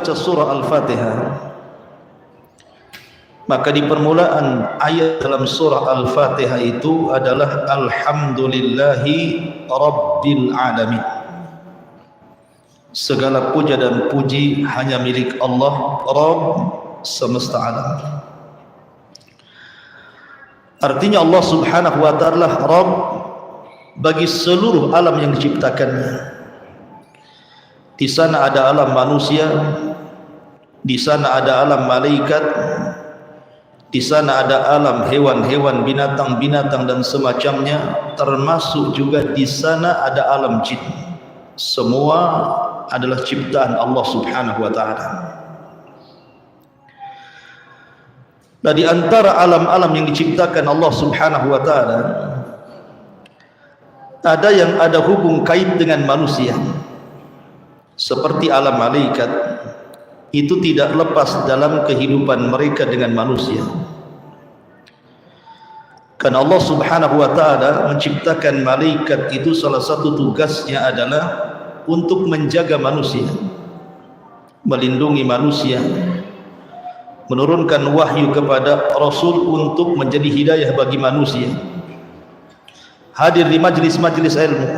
membaca surah Al-Fatihah, maka di permulaan ayat dalam surah Al-Fatihah itu adalah Alhamdulillahi Rabbil Alamin. Segala puja dan puji hanya milik Allah, Rabb semesta alam. Artinya Allah subhanahu wa ta'ala Rabb bagi seluruh alam yang diciptakannya. Di sana ada alam manusia, di sana ada alam malaikat, di sana ada alam hewan-hewan, binatang-binatang dan semacamnya, termasuk juga di sana ada alam jin. Semua adalah ciptaan Allah subhanahu wa ta'ala. Nah, di antara alam-alam yang diciptakan Allah subhanahu wa ta'ala, ada yang ada hubung kait dengan manusia, seperti alam malaikat. Itu tidak lepas dalam kehidupan mereka dengan manusia, karena Allah subhanahu wa ta'ala menciptakan malaikat itu, salah satu tugasnya adalah untuk menjaga manusia, melindungi manusia, menurunkan wahyu kepada Rasul untuk menjadi hidayah bagi manusia, hadir di majlis-majlis ilmu,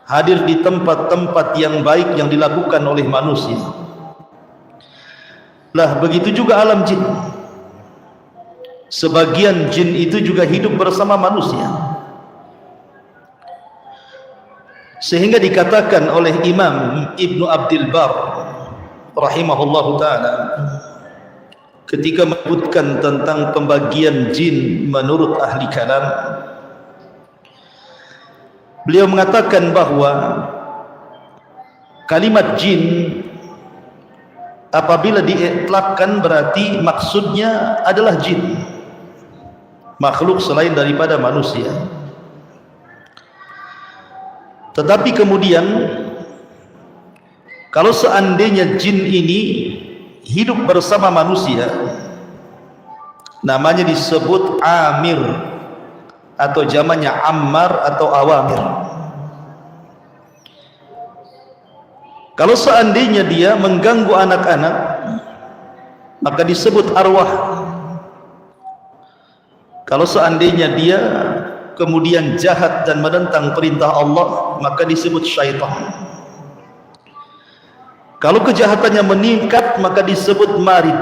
hadir di tempat-tempat yang baik yang dilakukan oleh manusia. Lah begitu juga alam jin. Sebagian jin itu juga hidup bersama manusia, sehingga dikatakan oleh Imam Ibnu Abdul Bar rahimahullahu ta'ala ketika menyebutkan tentang pembagian jin menurut ahli kalam, beliau mengatakan bahwa kalimat jin apabila diitlakkan berarti maksudnya adalah jin, makhluk selain daripada manusia. Tetapi kemudian kalau seandainya jin ini hidup bersama manusia, namanya disebut amir, atau jamannya ammar atau awamir. Kalau seandainya dia mengganggu anak-anak, maka disebut arwah. Kalau seandainya dia kemudian jahat dan menentang perintah Allah, maka disebut syaitan. Kalau kejahatannya meningkat, maka disebut marid.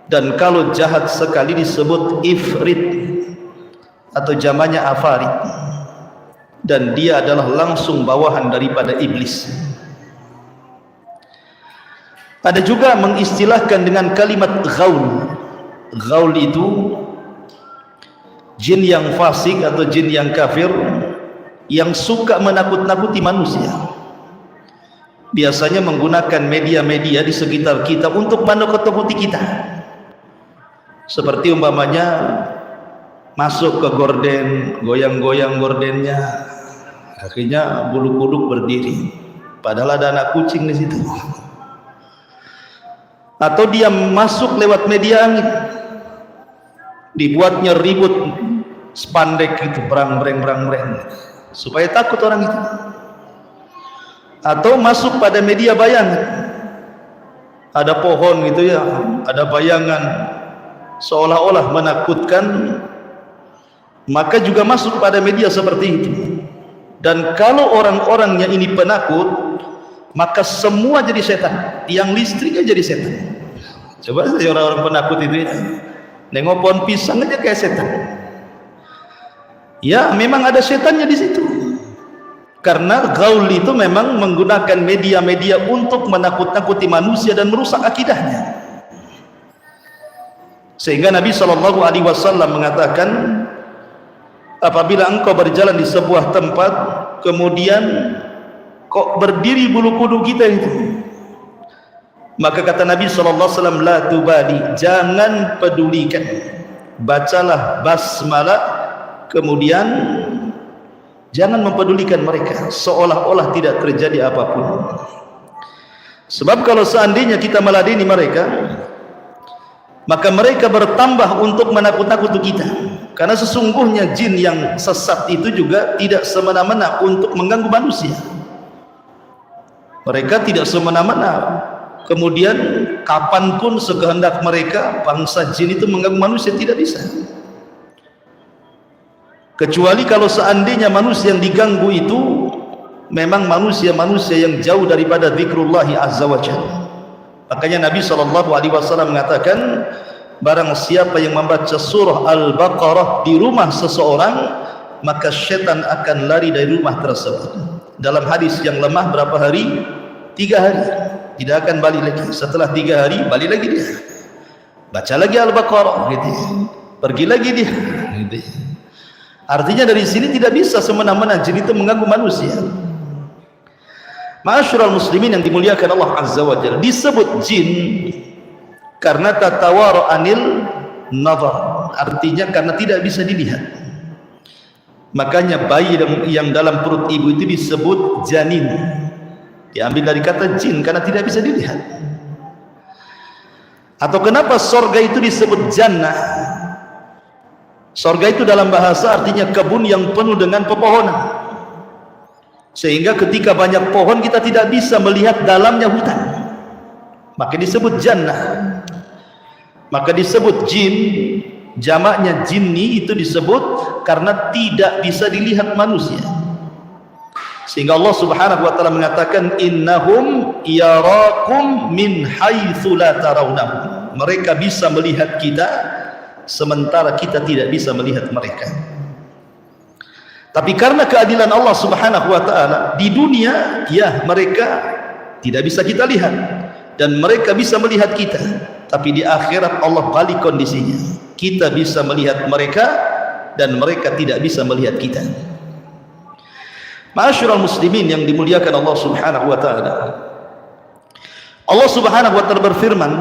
Dan kalau jahat sekali disebut ifrit, atau jamannya afarid. Dan dia adalah langsung bawahan daripada iblis. Ada juga mengistilahkan dengan kalimat ghaul. Ghaul itu jin yang fasik atau jin yang kafir, yang suka menakut-nakuti manusia. Biasanya menggunakan media-media di sekitar kita untuk menakut-nakuti kita. Seperti umpamanya masuk ke gorden, goyang-goyang gordennya, akhirnya bulu kuduk berdiri, padahal ada anak kucing di situ. Atau dia masuk lewat media angin, dibuatnya ribut spandek itu, brang-breng supaya takut orang itu. Atau masuk pada media bayangan, ada pohon gitu ya, ada bayangan seolah-olah menakutkan, maka juga masuk pada media seperti itu. Dan kalau orang-orangnya ini penakut, maka semua jadi setan, tiang listriknya jadi setan. Coba saja orang-orang penakut itu ya, nengok pohon pisang aja kayak setan. Ya memang ada setannya di situ, karena gaul itu memang menggunakan media-media untuk menakut-nakuti manusia dan merusak akidahnya. Sehingga Nabi SAW mengatakan, apabila engkau berjalan di sebuah tempat, kemudian kok berdiri bulu kudu kita itu, maka kata Nabi SAW, la tubali, jangan pedulikan, bacalah basmalah, kemudian jangan mempedulikan mereka, seolah-olah tidak terjadi apapun. Sebab kalau seandainya kita meladeni mereka, maka mereka bertambah untuk menakut-nakuti kita. Karena sesungguhnya jin yang sesat itu juga tidak semena-mena untuk mengganggu manusia. Mereka tidak semena-mena kemudian kapanpun sekehendak mereka bangsa jin itu mengganggu manusia, tidak bisa. Kecuali kalau seandainya manusia yang diganggu itu memang manusia-manusia yang jauh daripada zikrullah azza wa jalla. Makanya Nabi SAW mengatakan, barang siapa yang membaca surah Al-Baqarah di rumah seseorang, maka syaitan akan lari dari rumah tersebut. Dalam hadis yang lemah berapa hari? 3 hari. Tidak akan balik lagi. Setelah 3 hari balik lagi dia. Baca lagi Al-Baqarah gitu. Pergi lagi dia gitu. Artinya dari sini tidak bisa semena-mena jin itu mengganggu manusia. Ma'asyiral muslimin yang dimuliakan Allah azza wa jalla, disebut jin karena tatawara anil nazar, artinya karena tidak bisa dilihat. Makanya bayi yang dalam perut ibu itu disebut janin, diambil dari kata jin karena tidak bisa dilihat. Atau kenapa sorga itu disebut jannah? Sorga itu dalam bahasa artinya kebun yang penuh dengan pepohonan, sehingga ketika banyak pohon kita tidak bisa melihat dalamnya hutan, maka disebut jannah. Maka disebut jin, jamaknya jinni itu disebut karena tidak bisa dilihat manusia. Sehingga Allah Subhanahu wa taala mengatakan innahum yarakum min haitsu la tarawnahum. Mereka bisa melihat kita sementara kita tidak bisa melihat mereka. Tapi karena keadilan Allah Subhanahu wa taala, di dunia ya mereka tidak bisa kita lihat dan mereka bisa melihat kita. Tapi di akhirat Allah balik kondisinya. Kita bisa melihat mereka dan mereka tidak bisa melihat kita. Ma'asyiral muslimin yang dimuliakan Allah Subhanahu wa taala. Allah Subhanahu wa taala berfirman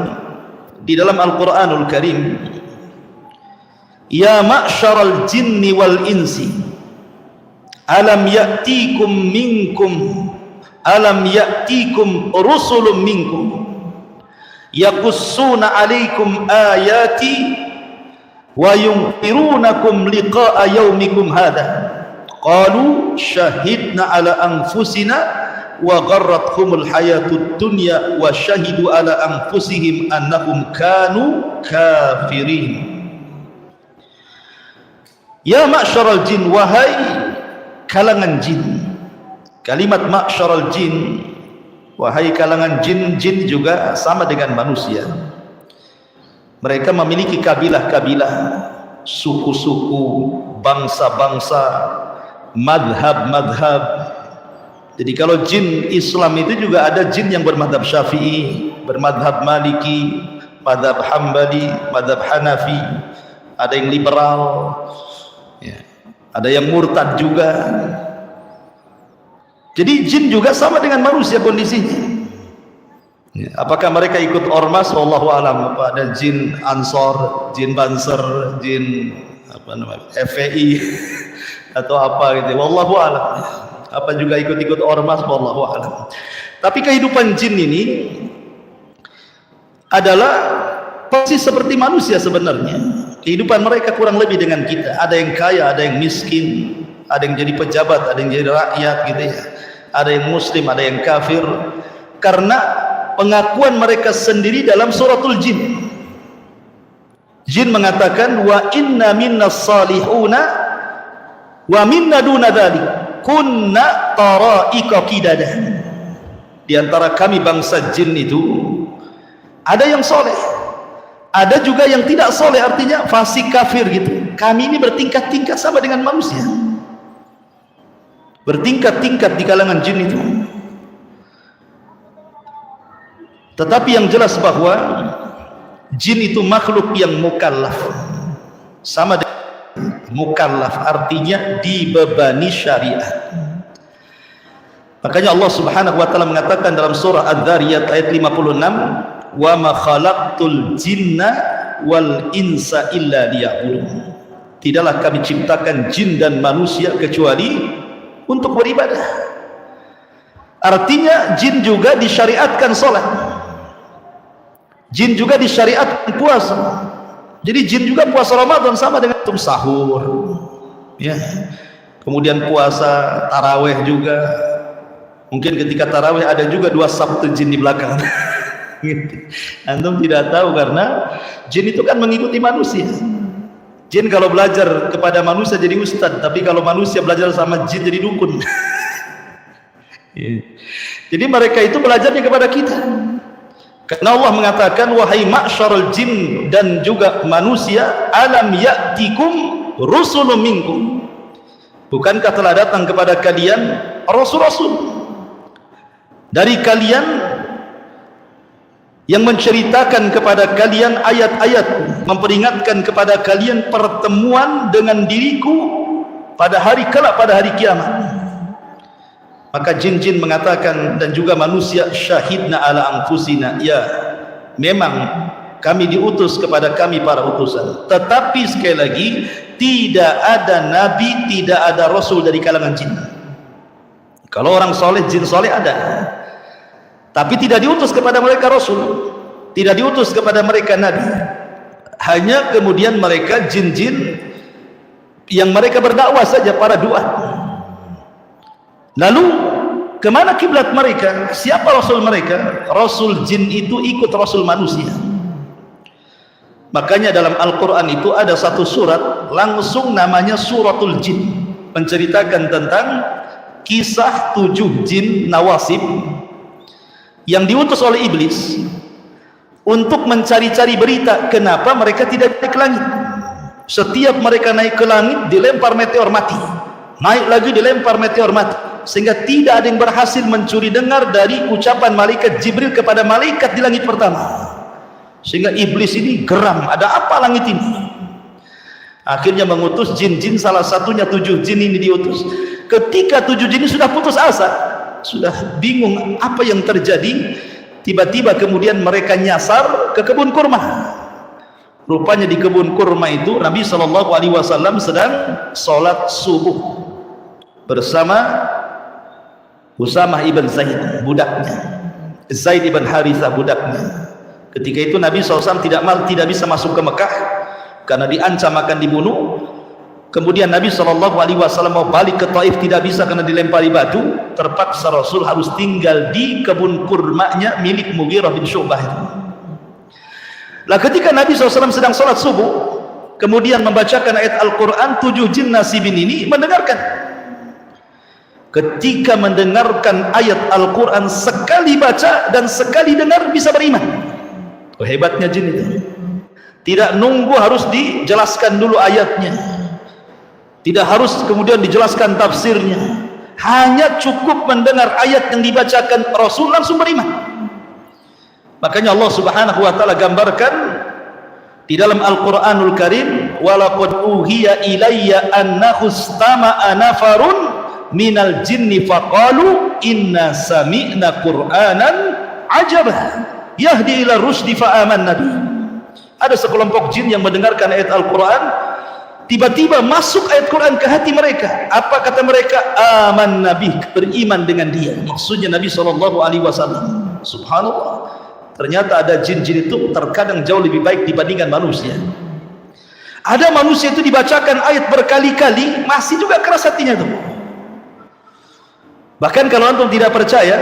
di dalam Al-Qur'anul Karim, "Ya ma'syaral jinni wal insi, alam ya'tikum rusulun minkum yaqussuna 'alaikum ayati wa yunzirunakum liqa'a yaumikum hadha qalu syahidna ala anfusina wa gharrathumul hayatud dunya wa syahidu ala anfusihim annahum kanu kafirin." Ya ma'syaral jin, wahai kalangan jin. Kalimat ma'syaral jin, wahai kalangan jin, jin juga sama dengan manusia. Mereka memiliki kabilah-kabilah, suku-suku, bangsa-bangsa, madhab-madhab. Jadi kalau jin Islam itu juga ada jin yang bermadhab Syafi'i, bermadhab Maliki, madhab Hambali, madhab Hanafi, ada yang liberal, ya, ada yang murtad juga. Jadi jin juga sama dengan manusia kondisinya. Ya, apakah mereka ikut ormas? Wallahu alam. Apa ada jin Ansor, jin Banser, jin apa namanya, FPI atau apa gitu. Wallahu alam. Apa juga ikut-ikut ormas? Wallahu alam. Tapi kehidupan jin ini adalah persis seperti manusia sebenarnya. Kehidupan mereka kurang lebih dengan kita. Ada yang kaya, ada yang miskin, ada yang jadi pejabat, ada yang jadi rakyat gitu ya. Ada yang muslim, ada yang kafir. Karena pengakuan mereka sendiri dalam suratul jin. Jin mengatakan wa inna minnas salihuna wa minna duna dzalik kunna tara'iqa qidada. Di antara kami bangsa jin itu ada yang soleh, ada juga yang tidak soleh, artinya fasik kafir gitu. Kami ini bertingkat-tingkat sama dengan manusia, bertingkat-tingkat di kalangan jin itu. Tetapi yang jelas bahwa jin itu makhluk yang mukallaf, sama dengan mukallaf, artinya dibebani syariat. Makanya Allah Subhanahu wa taala mengatakan dalam surah Adz-Dzariyat ayat 56, wa ma khalaqtul jinna wal insa illa liya'budun. Tidaklah kami ciptakan jin dan manusia kecuali untuk beribadah. Artinya jin juga disyariatkan salat, jin juga disyariatkan puasa. Jadi jin juga puasa Ramadan sama dengan sahur ya, kemudian puasa taraweh juga. Mungkin ketika taraweh ada juga 2 sabtu jin di belakang Antum tidak tahu karena jin itu kan mengikuti manusia. Jin kalau belajar kepada manusia jadi ustadz, tapi kalau manusia belajar sama jin jadi dukun. Jadi mereka itu belajarnya kepada kita. Karena Allah mengatakan, wahai ma'syarul jin dan juga manusia, alam ya'tikum rusulun minkum. Bukankah telah datang kepada kalian rasul-rasul dari kalian yang menceritakan kepada kalian ayat-ayat, memperingatkan kepada kalian pertemuan dengan diriku pada hari kelak, pada hari kiamat. Maka jin-jin mengatakan dan juga manusia, syahidna ala anfusina, ya memang kami diutus kepada kami para utusan. Tetapi sekali lagi, tidak ada nabi, tidak ada rasul dari kalangan jin. Kalau orang soleh, jin soleh ada, tapi tidak diutus kepada mereka rasul, tidak diutus kepada mereka nabi. Hanya kemudian mereka jin-jin yang mereka berdakwah saja, para duat. Lalu kemana kiblat mereka? Siapa rasul mereka? Rasul jin itu ikut rasul manusia. Makanya dalam Al-Quran itu ada satu surat langsung namanya suratul jin, menceritakan tentang kisah 7 jin nawasib yang diutus oleh iblis untuk mencari-cari berita kenapa mereka tidak naik ke langit. Setiap mereka naik ke langit dilempar meteor mati, naik lagi dilempar meteor mati, sehingga tidak ada yang berhasil mencuri dengar dari ucapan malaikat Jibril kepada malaikat di langit pertama. Sehingga iblis ini geram, ada apa langit ini? Akhirnya mengutus jin-jin, salah satunya 7 jin ini diutus. Ketika 7 jin ini sudah putus asa, sudah bingung apa yang terjadi, tiba-tiba kemudian mereka nyasar ke kebun kurma. Rupanya di kebun kurma itu Nabi SAW sedang sholat subuh bersama Usamah ibn Zaid, budaknya, Zaid ibn Harithah, budaknya. Ketika itu Nabi SAW tidak bisa masuk ke Mekah karena diancam akan dibunuh. Kemudian Nabi SAW mau balik ke Taif, tidak bisa karena dilempari batu. Terpaksa Rasul harus tinggal di kebun kurmanya milik Mughirah bin Syu'bah itu. Lah ketika Nabi SAW sedang sholat subuh, kemudian membacakan ayat Al-Quran, 7 jin nasibin ini mendengarkan. Ketika mendengarkan ayat Al-Quran, sekali baca dan sekali dengar bisa beriman. Oh, hebatnya jin itu. Tidak nunggu harus dijelaskan dulu ayatnya, tidak harus kemudian dijelaskan tafsirnya, hanya cukup mendengar ayat yang dibacakan Rasul langsung beriman. Makanya Allah Subhanahu wa taala gambarkan di dalam Al-Qur'anul Karim, walaqad uhiya ilayya annahu istama'a nafarun minal jinni faqalu inna sami'na qur'anan ajaba yahdi ila rusdi fa amanna bi. Ada sekelompok jin yang mendengarkan ayat Al-Quran, tiba-tiba masuk ayat Quran ke hati mereka. Apa kata mereka? Aman nabi, beriman dengan dia, maksudnya Nabi SAW. Subhanallah, ternyata ada jin-jin itu terkadang jauh lebih baik dibandingkan manusia. Ada manusia itu dibacakan ayat berkali-kali masih juga keras hatinya tuh. Bahkan kalau antum tidak percaya,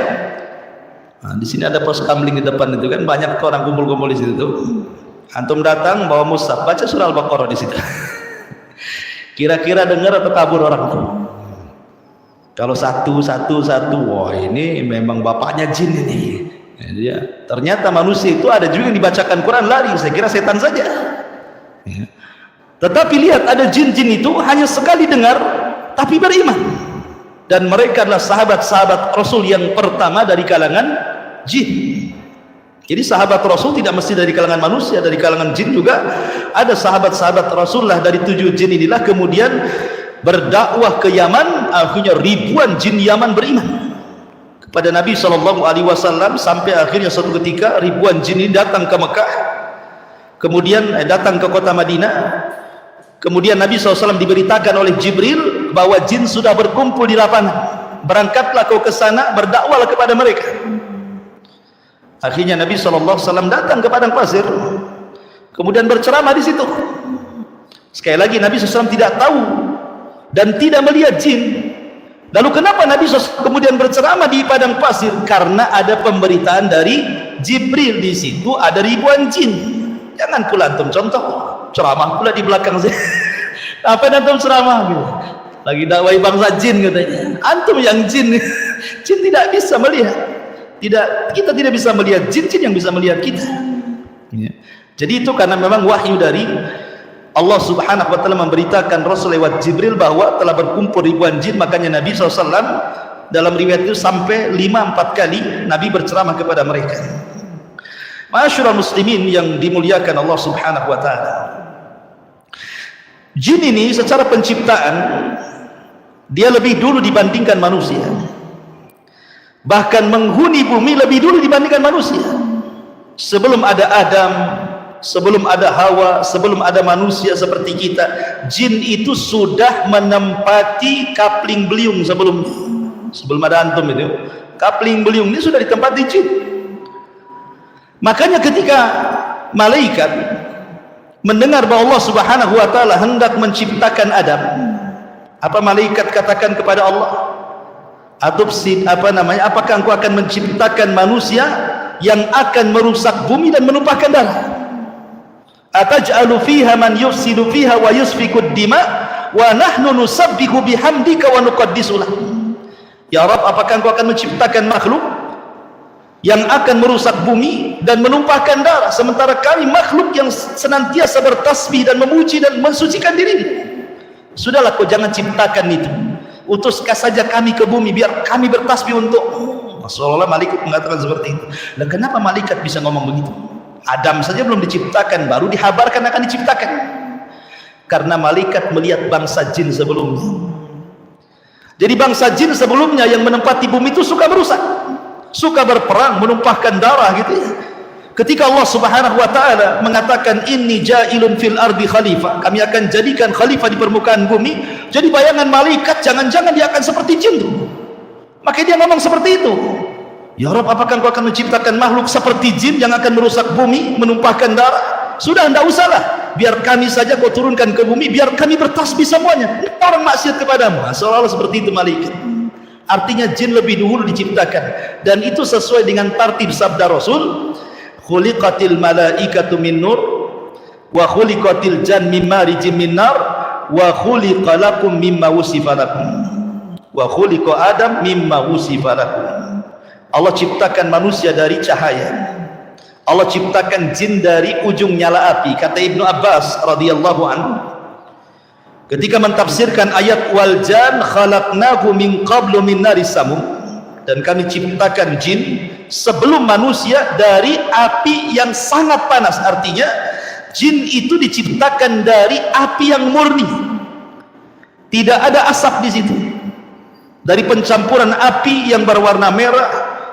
nah, di sini ada pos kamling di depan itu kan, banyak orang kumpul-kumpul di situ tuh. Antum datang bawa mushaf, baca surah Al-Baqarah di situ. Kira-kira dengar atau kabur orang tuh? Kalau satu, wah ini memang bapaknya jin ini. Ya, ternyata manusia itu ada juga yang dibacakan Quran lari, saya kira setan saja. Ya. Tetapi lihat, ada jin-jin itu hanya sekali dengar tapi beriman. Dan mereka adalah sahabat-sahabat Rasul yang pertama dari kalangan jin. Jadi sahabat Rasul tidak mesti dari kalangan manusia, dari kalangan jin juga ada sahabat-sahabat Rasulullah. Dari 7 jin inilah kemudian berdakwah ke Yaman, akhirnya ribuan jin Yaman beriman kepada Nabi SAW, sampai akhirnya suatu ketika ribuan jin ini datang ke Mekah, kemudian datang ke kota Madinah. Kemudian Nabi SAW diberitakan oleh Jibril bahwa jin sudah berkumpul di lapangan, berangkatlah kau ke sana, berdakwahlah kepada mereka. Akhirnya Nabi SAW datang ke padang pasir, kemudian berceramah di situ. Sekali lagi Nabi SAW tidak tahu dan tidak melihat jin. Lalu kenapa Nabi SAW kemudian berceramah di padang pasir? Karena ada pemberitaan dari Jibril di situ ada ribuan jin. Jangan pula antum contoh ceramah pula di belakang saya. Apa antum ceramah gitu? Lagi dakwai bangsa jin katanya. Antum yang jin. Jin tidak bisa melihat. Kita tidak bisa melihat jin yang bisa melihat kita. Ya. Jadi itu karena memang wahyu dari Allah Subhanahu wa taala memberitakan Rasul lewat Jibril bahwa telah berkumpul ribuan jin. Makanya Nabi SAW dalam riwayat itu sampai 5-4 kali Nabi berceramah kepada mereka. Ma'asyiral muslimin yang dimuliakan Allah Subhanahu wa taala. Jin ini secara penciptaan dia lebih dulu dibandingkan manusia. Bahkan menghuni bumi lebih dulu dibandingkan manusia. Sebelum ada Adam, sebelum ada Hawa, sebelum ada manusia seperti kita, jin itu sudah menempati kapling beliung sebelum ada antum itu. Kapling beliung ini sudah ditempati jin. Makanya ketika malaikat mendengar bahwa Allah Subhanahu wa taala hendak menciptakan Adam, apa malaikat katakan kepada Allah? Apakah engkau akan menciptakan manusia yang akan merusak bumi dan menumpahkan darah? Ataj'alu fiha man yufsidu fiha wa yusfiku ad-dima wa nahnu nusabbihu bihamdika wa nuqaddisu lah. Ya Rabb, apakah engkau akan menciptakan makhluk yang akan merusak bumi dan menumpahkan darah, sementara kami makhluk yang senantiasa bertasbih dan memuji dan mensucikan diri? Sudahlah, kau jangan ciptakan itu, utuskan saja kami ke bumi biar kami bertasbih untuk. Seolah-olah malaikat mengatakan seperti itu. Dan kenapa malaikat bisa ngomong begitu? Adam saja belum diciptakan, baru dihabarkan akan diciptakan. Karena malaikat melihat bangsa jin sebelumnya. Jadi bangsa jin sebelumnya yang menempati bumi itu suka merusak, suka berperang, menumpahkan darah gitu ya. Ketika Allah Subhanahu wa taala mengatakan inni ja'ilun fil ardi khalifah, kami akan jadikan khalifah di permukaan bumi, jadi bayangan malaikat jangan-jangan dia akan seperti jin tuh. Makanya dia ngomong seperti itu. Ya Rabb, apakah engkau akan menciptakan makhluk seperti jin yang akan merusak bumi, menumpahkan darah? Sudah, tidak usahlah, biar kami saja kau turunkan ke bumi, biar kami bertasbih semuanya. Orang maksiat kepadamu. Seolah-olah seperti itu malaikat. Artinya jin lebih dulu diciptakan, dan itu sesuai dengan tartib sabda Rasul, khuliqatil malaikatu min nur wa khuliqatil jan min marijim min nar wa khuliqa lakum mimma wusifa lakum wa khuliqa adam mimma wusifa lakum. Allah ciptakan manusia dari cahaya, Allah ciptakan jin dari ujung nyala api. Kata Ibnu Abbas radhiyallahu anhu ketika mentafsirkan ayat wal jan khalaqnahu min qablu min naris samum, dan kami ciptakan jin sebelum manusia dari api yang sangat panas. Artinya jin itu diciptakan dari api yang murni, tidak ada asap di situ, dari pencampuran api yang berwarna merah,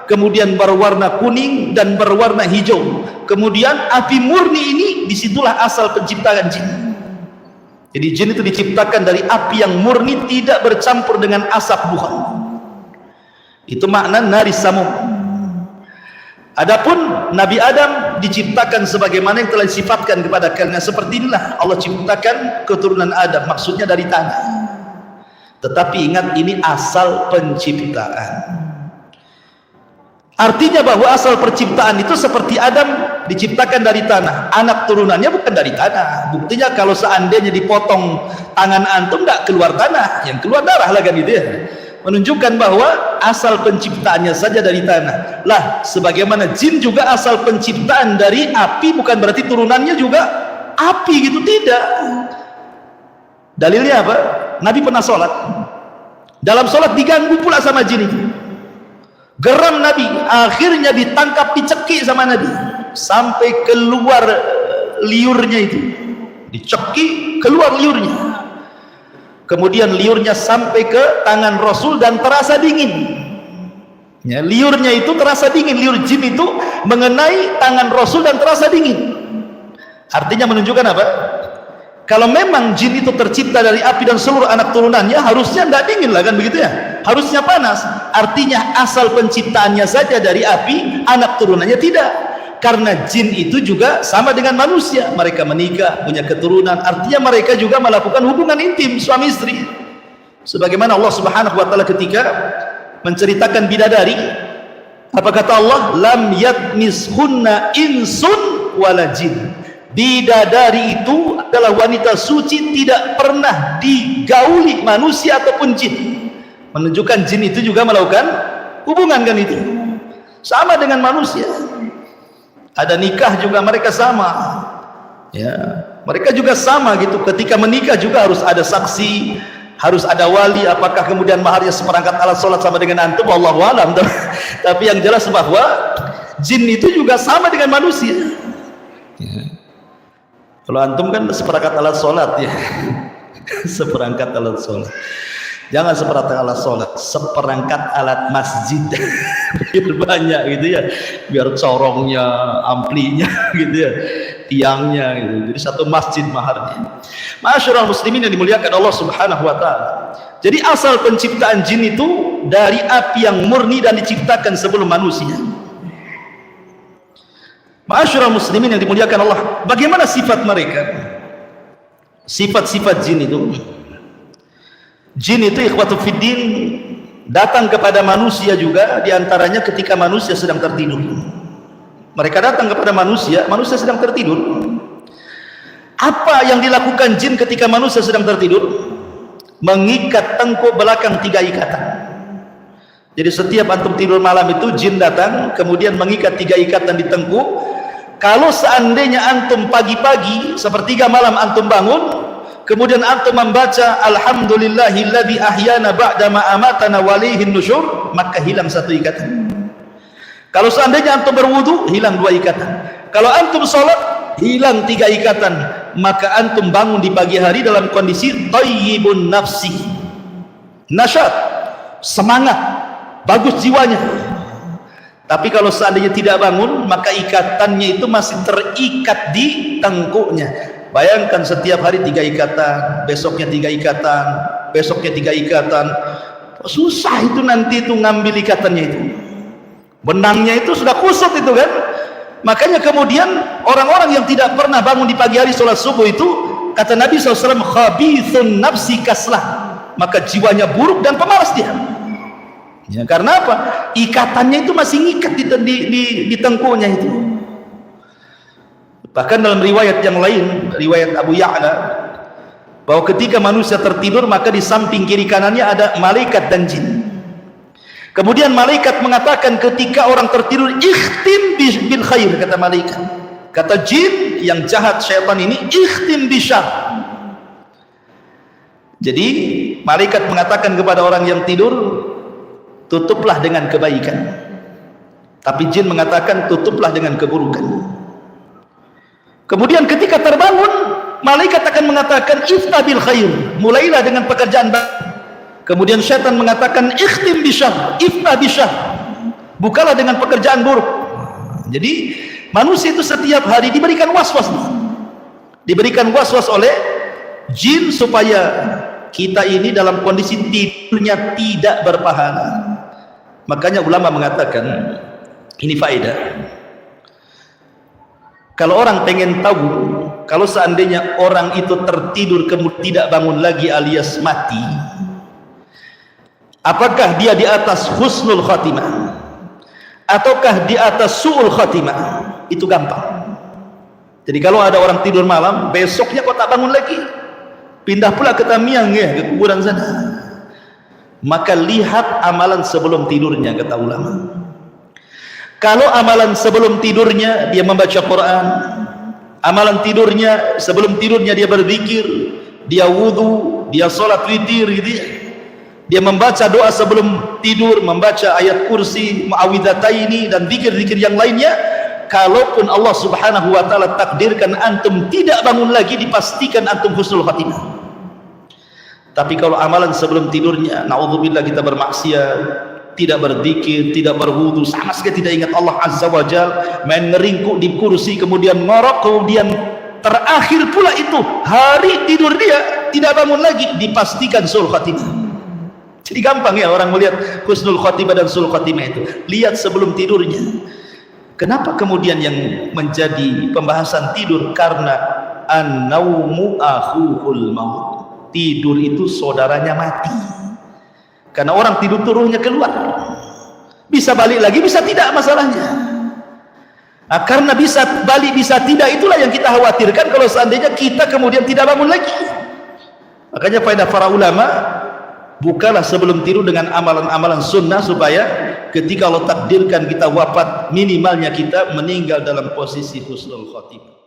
kemudian berwarna kuning dan berwarna hijau, kemudian api murni ini, disitulah asal penciptaan jin. Jadi jin itu diciptakan dari api yang murni, tidak bercampur dengan asap duhan. Itu makna naris samum. Adapun Nabi Adam diciptakan sebagaimana yang telah disifatkan kepada kalian. Seperti inilah Allah ciptakan keturunan Adam, maksudnya dari tanah. Tetapi ingat, ini asal penciptaan. Artinya bahwa asal penciptaan itu seperti Adam diciptakan dari tanah, anak turunannya bukan dari tanah. Buktinya kalau seandainya dipotong tangan antum, tidak keluar tanah, yang keluar darah lah kan itu ya. Menunjukkan bahwa asal penciptaannya saja dari tanah. Lah, sebagaimana jin juga asal penciptaan dari api, bukan berarti turunannya juga api gitu, tidak. Dalilnya apa? Nabi pernah sholat, dalam sholat diganggu pula sama jin itu. Geram Nabi, akhirnya ditangkap, dicekik sama Nabi sampai keluar liurnya itu, dicekik keluar liurnya. Kemudian liurnya sampai ke tangan Rasul dan terasa dingin. Ya, liurnya itu terasa dingin, liur jin itu mengenai tangan Rasul dan terasa dingin. Artinya menunjukkan apa? Kalau memang jin itu tercipta dari api dan seluruh anak turunannya, harusnya tidak dingin lah kan begitu ya, harusnya panas. Artinya asal penciptaannya saja dari api, anak turunannya tidak. Karena jin itu juga sama dengan manusia, mereka menikah, punya keturunan, artinya mereka juga melakukan hubungan intim suami istri. Sebagaimana Allah Subhanahu wa taala ketika menceritakan bidadari Apa kata Allah? Lam yatmishunna insun wala jin. Bidadari itu adalah wanita suci, tidak pernah digauli manusia ataupun jin. Menunjukkan jin itu juga melakukan hubungan kan itu. Sama dengan manusia. Ada nikah juga mereka sama. Ya, mereka juga sama gitu. Ketika menikah juga harus ada saksi, harus ada wali. Apakah kemudian maharnya seperangkat alat sholat sama dengan antum? Wallahu a'lam. Tapi yang jelas bahwa jin itu juga sama dengan manusia. Ya. Kalau antum kan seperangkat alat sholat ya. Seperangkat alat sholat. Jangan seperangkat alat sholat, seperangkat alat masjid. Biar banyak gitu ya, biar corongnya, amplinya gitu ya, tiangnya gitu. Jadi satu masjid maharnya. Ma'asyiral muslimin yang dimuliakan Allah Subhanahu wa taala. Jadi asal penciptaan jin itu dari api yang murni dan diciptakan sebelum manusia. Ma'asyiral muslimin yang dimuliakan Allah, bagaimana sifat mereka? Sifat-sifat jin itu. Jin itu ikhwatu fiddin datang kepada manusia juga, diantaranya ketika manusia sedang tertidur. Mereka datang kepada manusia, manusia sedang tertidur. Apa yang dilakukan jin ketika manusia sedang tertidur? Mengikat tengkuk belakang 3 ikatan. Jadi setiap antum tidur malam itu jin datang, kemudian mengikat 3 ikatan di tengkuk. Kalau seandainya antum pagi-pagi sepertiga malam antum bangun, kemudian antum membaca alhamdulillahilladzi ahyana ba'da ma amatana walaihin nusyur, maka hilang 1 ikatan. Kalau seandainya antum berwudu, hilang 2 ikatan. Kalau antum sholat, hilang 3 ikatan. Maka antum bangun di pagi hari dalam kondisi thayyibun nafsi, nasyat, semangat, bagus jiwanya. Tapi kalau seandainya tidak bangun, maka ikatannya itu masih terikat di tengkuknya. Bayangkan setiap hari 3 ikatan, besoknya 3 ikatan, besoknya 3 ikatan. Susah itu nanti itu ngambil ikatannya itu. Benangnya itu sudah kusut itu kan. Makanya kemudian orang-orang yang tidak pernah bangun di pagi hari sholat subuh itu, kata Nabi SAW, khabithun nafsi kaslah, maka jiwanya buruk dan pemalas dia. Ya, karena apa? Ikatannya itu masih ngikat di tengkuknya itu. Bahkan dalam riwayat yang lain, riwayat Abu Ya'la, bahwa ketika manusia tertidur, maka di samping kiri kanannya ada malaikat dan jin. Kemudian malaikat mengatakan ketika orang tertidur, ikhtim bil khair, kata malaikat. Kata jin yang jahat, syaitan ini, ikhtim bisyar. Jadi malaikat mengatakan kepada orang yang tidur, tutuplah dengan kebaikan. Tapi jin mengatakan tutuplah dengan keburukan. Kemudian ketika terbangun, malaikat akan mengatakan ifta bil khair, mulailah dengan pekerjaan baik. Kemudian syaitan mengatakan ikhtim bisyar, ifta bisyar, bukalah dengan pekerjaan buruk. Jadi manusia itu setiap hari diberikan was-was, diberikan was-was oleh jin supaya kita ini dalam kondisi tidurnya tidak berpahala. Makanya ulama mengatakan ini faedah. Kalau orang pengen tahu, kalau seandainya orang itu tertidur kemudian tidak bangun lagi alias mati, apakah dia di atas husnul khatimah ataukah di atas su'ul khatimah? Itu gampang. Jadi kalau ada orang tidur malam, besoknya kok tak bangun lagi, pindah pula ke Tamiang ya, ke kuburan sana, maka lihat amalan sebelum tidurnya, kata ulama. Kalau amalan sebelum tidurnya dia membaca Quran, amalan tidurnya sebelum tidurnya dia berzikir, dia wudu, dia sholat witir gitu ya, dia membaca doa sebelum tidur, membaca ayat kursi, muawwidhataini dan zikir-zikir yang lainnya, kalaupun Allah Subhanahu wa taala takdirkan antum tidak bangun lagi, dipastikan antum husnul khatimah. Tapi kalau amalan sebelum tidurnya, naudzubillah, kita bermaksiat, tidak berzikir, tidak berwudu, sama sekali tidak ingat Allah Azza wa Jalla, main ngeringkuk di kursi, kemudian ngorok, kemudian terakhir pula itu hari tidur dia tidak bangun lagi, dipastikan sul khatimah. Jadi gampang ya orang melihat husnul khatimah dan sul khatimah itu, lihat sebelum tidurnya. Kenapa kemudian yang menjadi pembahasan tidur? Karena an-naumu akhuhul maut. Tidur itu saudaranya mati. Karena orang tidur tuh ruhnya keluar. Bisa balik lagi, bisa tidak masalahnya. Nah, karena bisa balik bisa tidak, itulah yang kita khawatirkan kalau seandainya kita kemudian tidak bangun lagi. Makanya faedah para ulama, bukalah sebelum tidur dengan amalan-amalan sunnah, supaya ketika Allah takdirkan kita wafat, minimalnya kita meninggal dalam posisi husnul khotimah.